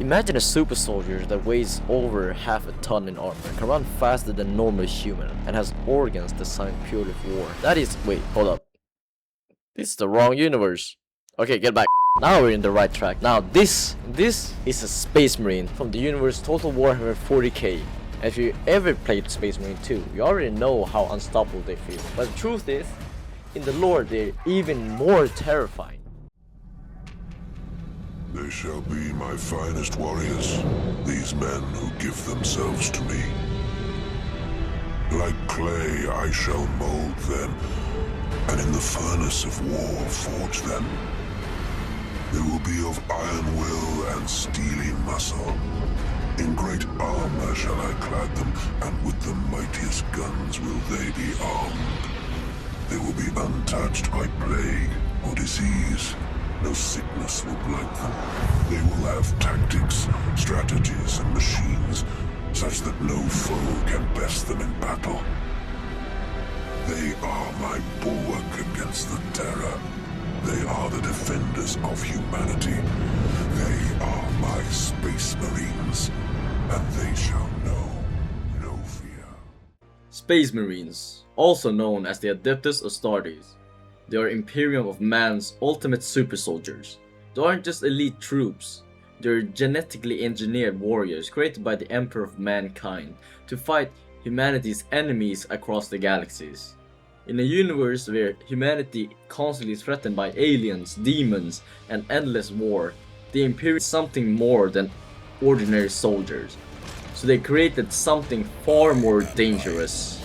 Imagine a super soldier that weighs over half a ton in armor, can run faster than normal human, and has organs designed purely for war. That is, wait, hold up. This is the wrong universe. Okay, get back. Now we're in the right track. Now this is a Space Marine from the universe Total Warhammer 40K. And if you ever played Space Marine 2, you already know how unstoppable they feel. But the truth is, in the lore, they're even more terrifying. They shall be my finest warriors, these men who give themselves to me. Like clay I shall mold them, and in the furnace of war forge them. They will be of iron will and steely muscle. In great armor shall I clad them, and with the mightiest guns will they be armed. They will be untouched by plague or disease. No sickness will blight them. They will have tactics, strategies, and machines, such that no foe can best them in battle. They are my bulwark against the terror. They are the defenders of humanity. They are my Space Marines, and they shall know no fear. Space Marines, also known as the Adeptus Astartes. They are Imperium of Man's ultimate super soldiers. They aren't just elite troops. They're genetically engineered warriors created by the Emperor of Mankind to fight humanity's enemies across the galaxies. In a universe where humanity constantly is threatened by aliens, demons, and endless war, the Imperium is something more than ordinary soldiers. So they created something far more dangerous.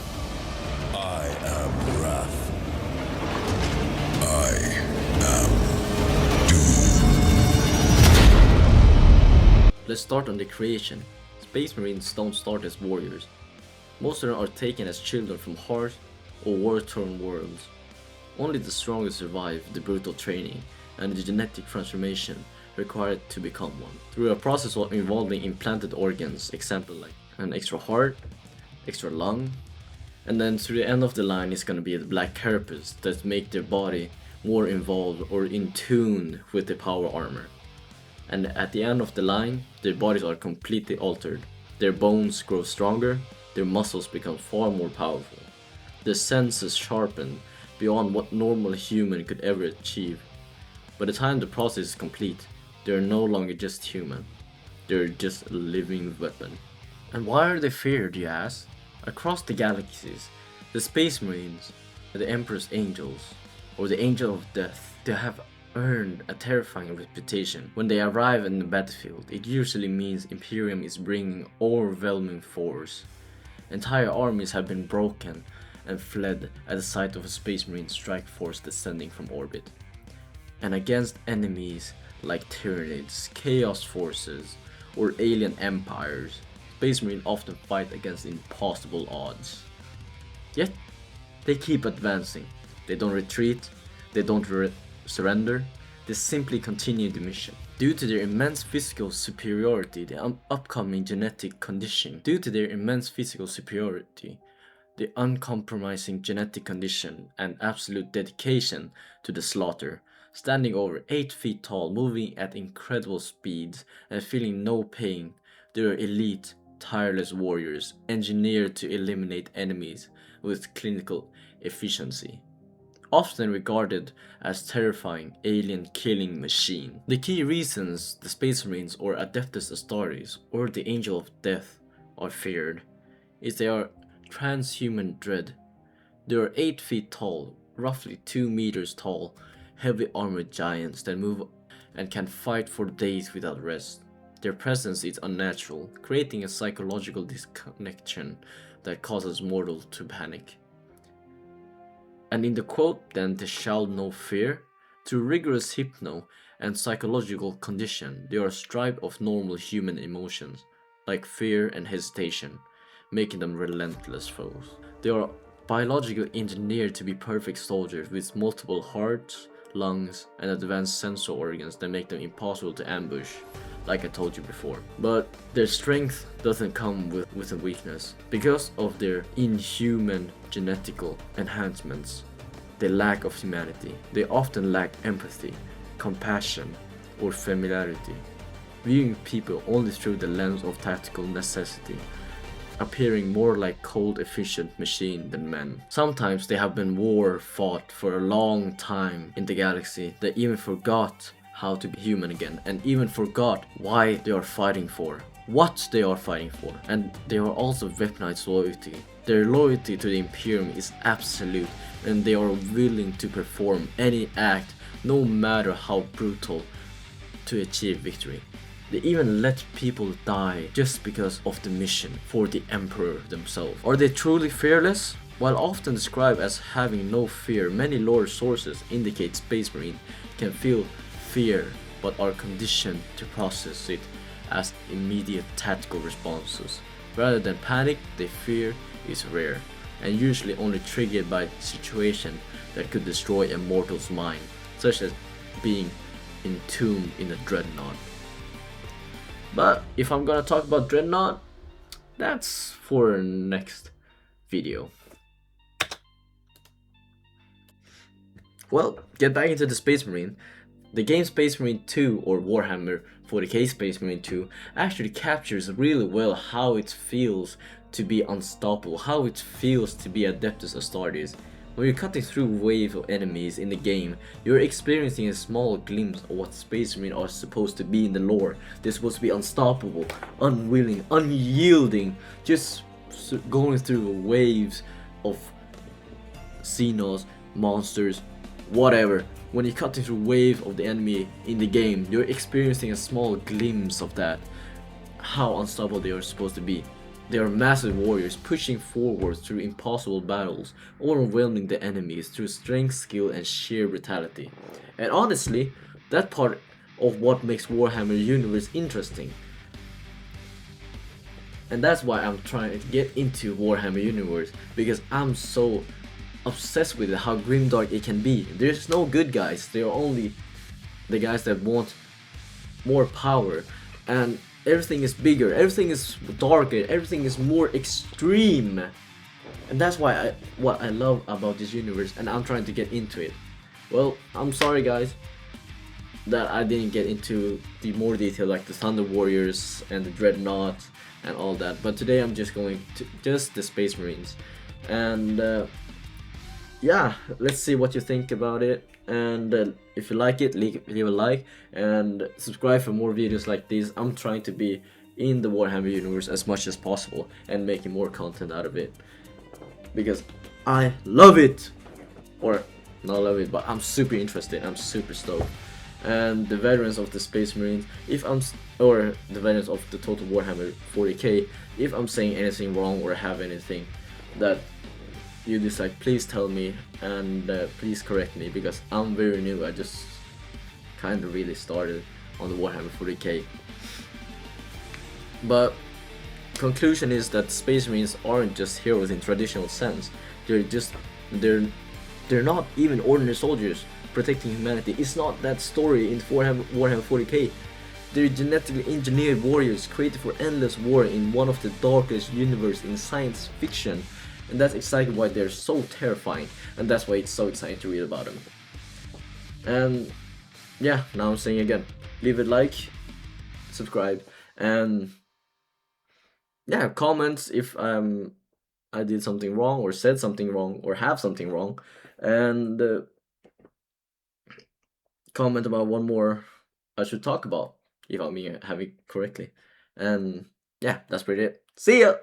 I am wrath. I am doom. Let's start on the creation. Space Marines don't start as warriors. Most of them are taken as children from harsh or war-torn worlds. Only the strongest survive the brutal training and the genetic transformation required to become one. Through a process involving implanted organs, example like an extra heart, extra lung, and then through the end of the line is gonna be the black carapace that make their body more involved or in tune with the power armor. And at the end of the line, their bodies are completely altered. Their bones grow stronger, their muscles become far more powerful. Their senses sharpen beyond what normal human could ever achieve. By the time the process is complete, they are no longer just human. They're just a living weapon. And why are they feared, you ask? Across the galaxies, the Space Marines are the Emperor's Angels, or the Angel of Death. They have earned a terrifying reputation. When they arrive in the battlefield, it usually means Imperium is bringing overwhelming force. Entire armies have been broken and fled at the sight of a Space Marine strike force descending from orbit. And against enemies like Tyranids, Chaos Forces, or alien empires, Space Marine often fight against impossible odds. Yet, they keep advancing. They don't retreat, they don't surrender, they simply continue the mission. Due to their immense physical superiority, the upcoming genetic condition, the uncompromising genetic condition and absolute dedication to the slaughter, standing over 8 feet tall, moving at incredible speeds and feeling no pain, they are elite, tireless warriors engineered to eliminate enemies with clinical efficiency. Often regarded as terrifying alien killing machine. The key reasons the Space Marines or Adeptus Astartes or the Angel of Death are feared is they are transhuman dread. They are 8 feet tall, roughly 2 meters tall, heavy armored giants that move and can fight for days without rest. Their presence is unnatural, creating a psychological disconnection that causes mortals to panic. And in the quote, then they shall know fear, through rigorous hypno and psychological condition, they are stripped of normal human emotions, like fear and hesitation, making them relentless foes. They are biologically engineered to be perfect soldiers with multiple hearts, lungs, and advanced sensor organs that make them impossible to ambush, like I told you before. But their strength doesn't come with a weakness. Because of their inhuman genetical enhancements, they lack of humanity. They often lack empathy, compassion, or familiarity. viewing people only through the lens of tactical necessity, appearing more like cold efficient machine than men. Sometimes they have been war fought for a long time in the galaxy. They even forgot how to be human again, and even forgot why they are fighting for, what they are fighting for, and they are also weaponized loyalty. Their loyalty to the Imperium is absolute, and they are willing to perform any act, no matter how brutal, to achieve victory. They even let people die just because of the mission for the Emperor themselves. Are they truly fearless? While often described as having no fear, many lore sources indicate Space Marine can feel fear but are conditioned to process it as immediate tactical responses. Rather than panic, their fear is rare and usually only triggered by situation that could destroy a mortal's mind, such as being entombed in a dreadnought. But if I'm gonna talk about Dreadnought, that's for next video. Well, get back into the Space Marine. The game Space Marine 2 or Warhammer 40K Space Marine 2 actually captures really well how it feels to be unstoppable, how it feels to be Adeptus Astartes. When you're cutting through a wave of enemies in the game, you're experiencing a small glimpse of what Space Marine are supposed to be in the lore. They're supposed to be unstoppable, unwilling, unyielding, just going through waves of Xenos, monsters, whatever. When you're cutting through a wave of the enemy in the game, you're experiencing a small glimpse of that, how unstoppable they are supposed to be. They are massive warriors pushing forward through impossible battles, overwhelming the enemies through strength, skill, and sheer brutality. And honestly, that part of what makes Warhammer universe interesting. And that's why I'm trying to get into Warhammer universe, because I'm so obsessed with it, how grimdark it can be. There's no good guys, there are only the guys that want more power, and everything is bigger, everything is darker, everything is more extreme. And that's why what I love about this universe, and I'm trying to get into it. Well, I'm sorry guys that I didn't get into the more detail like the Thunder Warriors and the Dreadnought and all that, but today I'm just going to just the Space Marines. And yeah, let's see what you think about it, and if you like it, leave a like and subscribe for more videos like this. I'm trying to be in the Warhammer universe as much as possible and making more content out of it, because I love it, or not love it, but I'm super interested, I'm super stoked. And the veterans of the Space Marines, or the veterans of the total Warhammer 40k, if I'm saying anything wrong or have anything that you dislike, please tell me, and please correct me, because I'm very new. I just kind of really started on the Warhammer 40k. But conclusion is that Space Marines aren't just heroes in traditional sense. They're not even ordinary soldiers protecting humanity. It's not that story in Warhammer 40k. They're genetically engineered warriors created for endless war in one of the darkest universes in science fiction. And that's exactly why they're so terrifying, and that's why it's so exciting to read about them. And yeah, now I'm saying again, leave a like, subscribe, and yeah, comments if I did something wrong or said something wrong or have something wrong, and comment about one more I should talk about if I'm have it correctly. And yeah, that's pretty it. See ya!